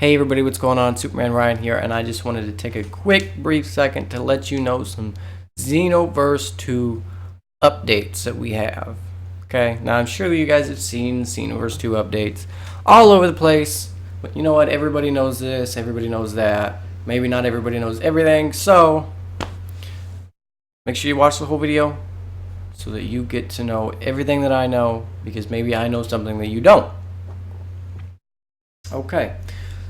Hey everybody, what's going on? SupermanRion here, and I just wanted to take a quick, brief second to let you know some Xenoverse 2 updates that we have. Okay, now I'm sure that you guys have seen Xenoverse 2 updates all over the place, but you know what? Everybody knows this, everybody knows that. Maybe not everybody knows everything, so make sure you watch the whole video so that you get to know everything that I know, because maybe I know something that you don't. Okay.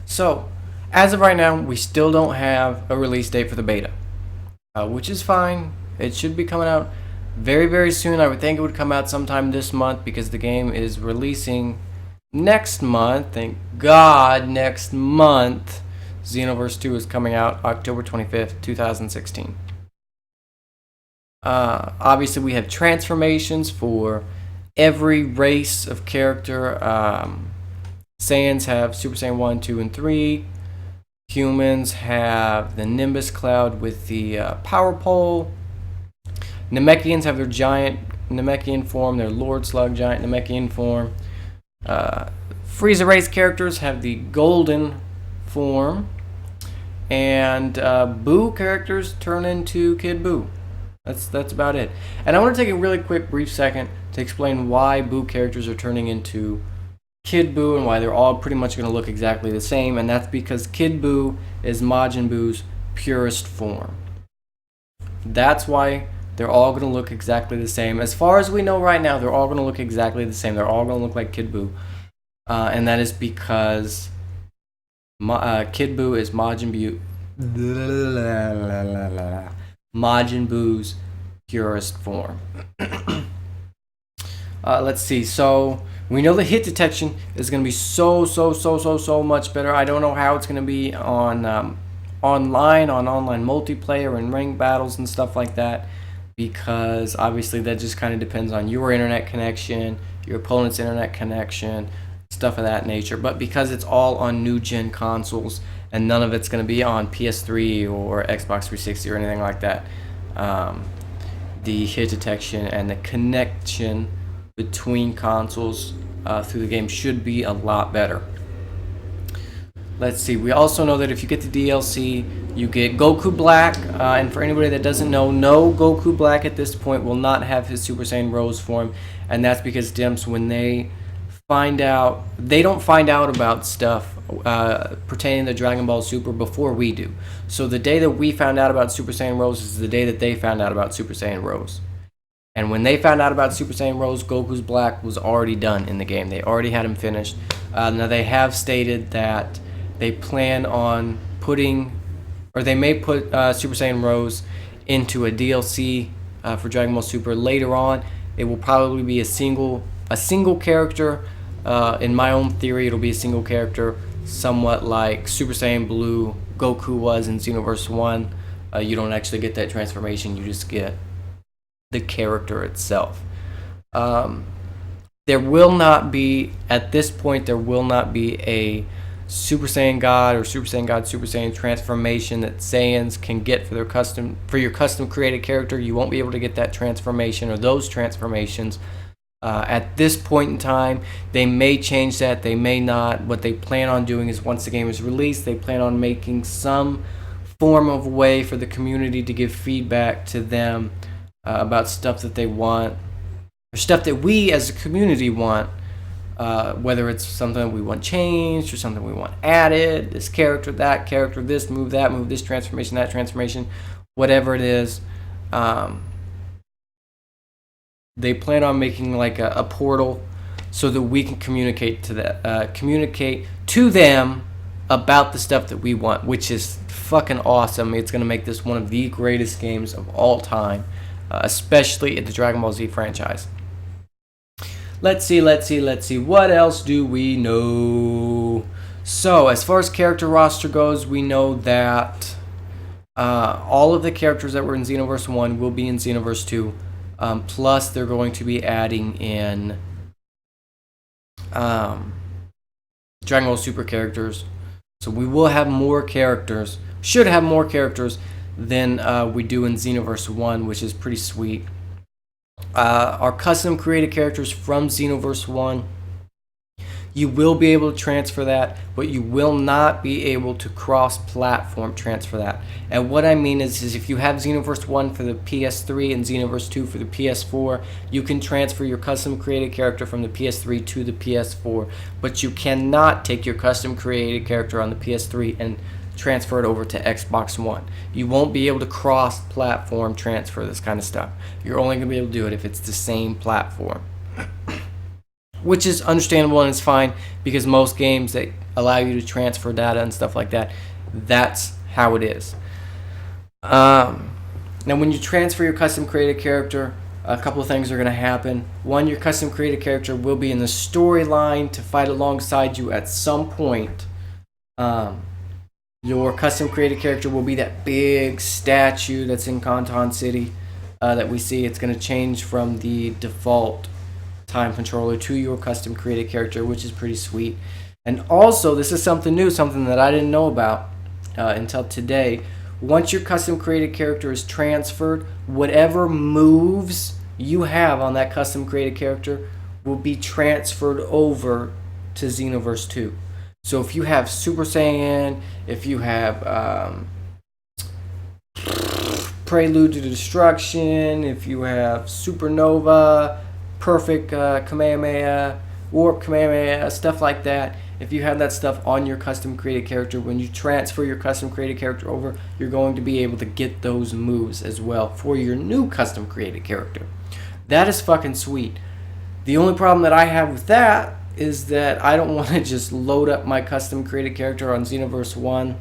So, as of right now, we still don't have a release date for the beta, which is fine. It should be coming out very, very soon. I would think it would come out sometime this month because the game is releasing next month. Thank God, next month. Xenoverse 2 is coming out October 25th, 2016. Obviously, we have transformations for every race of character. Saiyans have Super Saiyan 1, 2, and 3. Humans have the Nimbus Cloud with the Power Pole. Namekians have their giant Namekian form, their Lord Slug giant Namekian form. Frieza race characters have the Golden form. And Buu characters turn into Kid Buu. That's about it. And I want to take a really quick, brief second to explain why Buu characters are turning into Kid Buu and why they're all pretty much going to look exactly the same, and that's because Kid Buu is Majin Buu's purest form. That's why they're all going to look exactly the same. As far as we know right now, they're all going to look exactly the same. They're all going to look like Kid Buu, and that is because Kid Buu is Majin Buu's purest form. Let's see. So we know the hit detection is going to be so much better. I don't know how it's going to be on online multiplayer and ranked battles and stuff like that, because obviously that just kind of depends on your internet connection, your opponent's internet connection, stuff of that nature. But because it's all on new gen consoles and none of it's going to be on PS3 or Xbox 360 or anything like that, the hit detection and the connection between consoles through the game should be a lot better. Let's see. We also know that if you get the DLC, you get Goku Black. And for anybody that doesn't know, no Goku Black at this point will not have his Super Saiyan Rose form, and that's because Dimps, when they find out, they don't find out about stuff pertaining to Dragon Ball Super before we do. So the day that we found out about Super Saiyan Rose is the day that they found out about Super Saiyan Rose. And when they found out about Super Saiyan Rose, Goku's Black was already done in the game. They already had him finished. Now they have stated that they plan on putting, or they may put Super Saiyan Rose into a DLC for Dragon Ball Super later on. It will probably be a single character. In my own theory, it'll be a single character, somewhat like Super Saiyan Blue Goku was in Xenoverse 1. You don't actually get that transformation. You just get the character itself. There will not be, at this point, there will not be a Super Saiyan God or Super Saiyan God Super Saiyan transformation that Saiyans can get for your custom created character. You won't be able to get that transformation or those transformations at this point in time. They may change that, they may not. What they plan on doing is, once the game is released, they plan on making some form of way for the community to give feedback to them about stuff that they want, or stuff that we as a community want, whether it's something that we want changed or something we want added, this character, that character, this move, that move, this transformation, that transformation, whatever it is. They plan on making like a portal so that we can communicate to them about the stuff that we want, which is fucking awesome. It's going to make this one of the greatest games of all time, especially in the Dragon Ball Z franchise. Let's see. What else do we know? So, as far as character roster goes, we know that all of the characters that were in Xenoverse 1 will be in Xenoverse 2. Plus, they're going to be adding in Dragon Ball Super characters. So we will have more characters. Should have more characters than we do in Xenoverse 1, which is pretty sweet. Our custom created characters from Xenoverse 1 You will be able to transfer that, but you will not be able to cross-platform transfer that. And what I mean is if you have Xenoverse 1 for the PS3 and Xenoverse 2 for the PS4, you can transfer your custom created character from the PS3 to the PS4, but you cannot take your custom created character on the PS3 and transfer it over to Xbox One. You won't be able to cross-platform transfer this kind of stuff. You're only going to be able to do it if it's the same platform. Which is understandable and it's fine, because most games that allow you to transfer data and stuff like that, that's how it is. Now, when you transfer your custom created character, a couple of things are going to happen. One, your custom created character will be in the storyline to fight alongside you at some point. Your custom created character will be that big statue that's in Canton City that we see. It's going to change from the default time controller to your custom created character, which is pretty sweet. And also, this is something new, something that I didn't know about until today. Once your custom created character is transferred, whatever moves you have on that custom created character will be transferred over to Xenoverse 2. So if you have Super Saiyan, if you have Prelude to Destruction, if you have Supernova, Perfect Kamehameha, Warp Kamehameha, stuff like that. If you have that stuff on your custom created character, when you transfer your custom created character over, you're going to be able to get those moves as well for your new custom created character. That is fucking sweet. The only problem that I have with that is that I don't want to just load up my custom created character on Xenoverse 1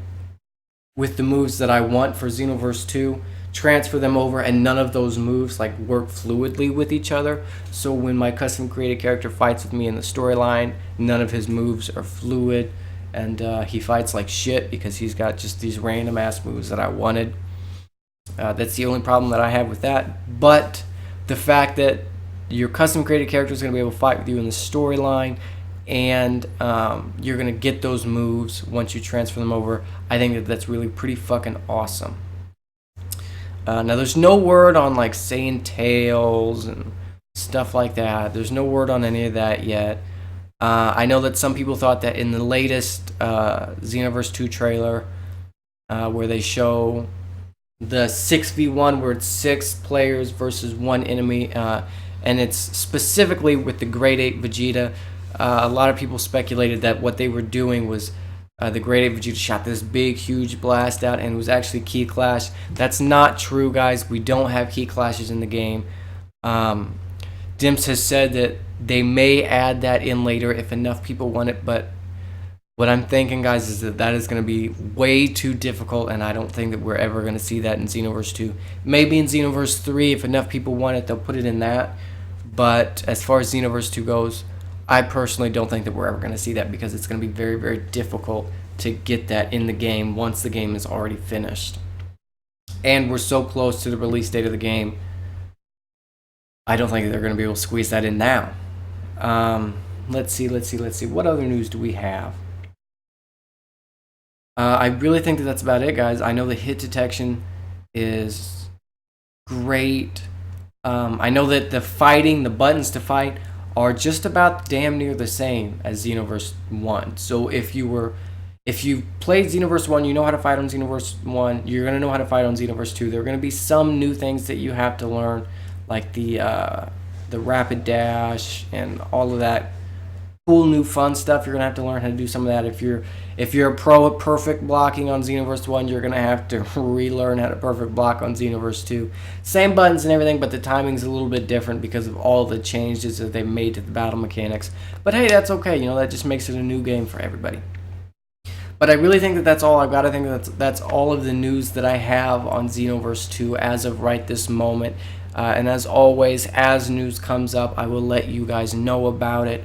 with the moves that I want for Xenoverse 2, transfer them over, and none of those moves like work fluidly with each other. So when my custom created character fights with me in the storyline, none of his moves are fluid, and he fights like shit because he's got just these random ass moves that I wanted. That's the only problem that I have with that. But the fact that your custom created character is going to be able to fight with you in the storyline, and you're going to get those moves once you transfer them over, I think that that's really pretty fucking awesome. Now, there's no word on like Saiyan Tails and stuff like that. There's no word on any of that yet. I know that some people thought that in the latest Xenoverse 2 trailer, where they show the 6v1, where it's 6 players versus 1 enemy, and it's specifically with the Grade 8 Vegeta, a lot of people speculated that what they were doing was the Grade 8 Vegeta shot this big, huge blast out, and it was actually Key Clash. That's not true, guys. We don't have Key Clashes in the game. Dimps has said that they may add that in later if enough people want it, but what I'm thinking, guys, is that that is going to be way too difficult, and I don't think that we're ever going to see that in Xenoverse 2. Maybe in Xenoverse 3, if enough people want it, they'll put it in that. But as far as Xenoverse 2 goes, I personally don't think that we're ever going to see that, because it's going to be very, very difficult to get that in the game once the game is already finished. And we're so close to the release date of the game, I don't think they're going to be able to squeeze that in now. Let's see. What other news do we have? I really think that that's about it, guys. I know the hit detection is great. I know that the buttons to fight are just about damn near the same as Xenoverse 1. So if you played Xenoverse 1, you know how to fight on Xenoverse 1, you're going to know how to fight on Xenoverse 2. There are going to be some new things that you have to learn, like the rapid dash and all of that cool new fun stuff. You're going to have to learn how to do some of that. If you're a pro at perfect blocking on Xenoverse 1, you're going to have to relearn how to perfect block on Xenoverse 2. Same buttons and everything, but the timing's a little bit different because of all the changes that they've made to the battle mechanics. But hey, that's okay. You know, that just makes it a new game for everybody. But I really think that that's all I've got. I think that's all of the news that I have on Xenoverse 2 as of right this moment. And as always, as news comes up, I will let you guys know about it.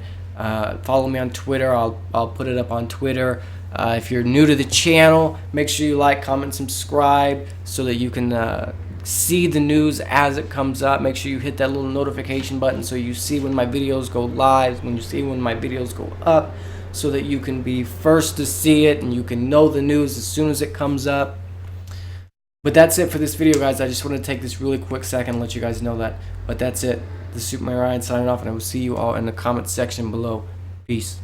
Follow me on Twitter. I'll put it up on Twitter. If you're new to the channel, make sure you like, comment, subscribe so that you can see the news as it comes up. Make sure you hit that little notification button so you see when my videos go live, when you see when my videos go up, so that you can be first to see it and you can know the news as soon as it comes up. But that's it for this video, guys. I just want to take this really quick second and let you guys know that. But that's it. This is SupermanRion signing off, and I will see you all in the comment section below. Peace.